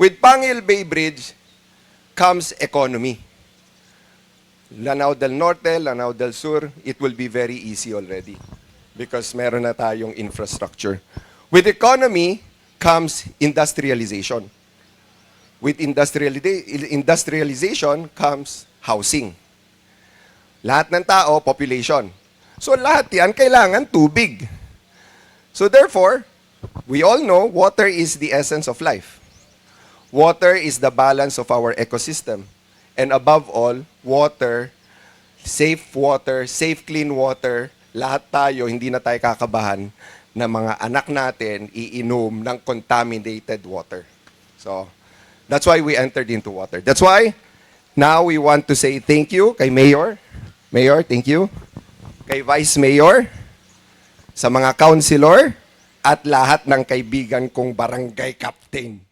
With Pangil Bay Bridge comes economy. Lanao del Norte, Lanao del Sur, it will be very easy already because meron na tayong infrastructure. With economy comes industrialization. With industrialization comes housing. Lahat ng tao, population. So lahat yan kailangan tubig. So therefore, we all know water is the essence of life. Water is the balance of our ecosystem. And above all, water, safe, clean water, lahat tayo, hindi na tayo kakabahan na mga anak natin iinom ng contaminated water. So, that's why we entered into water. That's why, now we want to say thank you kay Mayor. Mayor, thank you. Kay Vice Mayor, sa mga councilor, at lahat ng kaibigan kong barangay captain.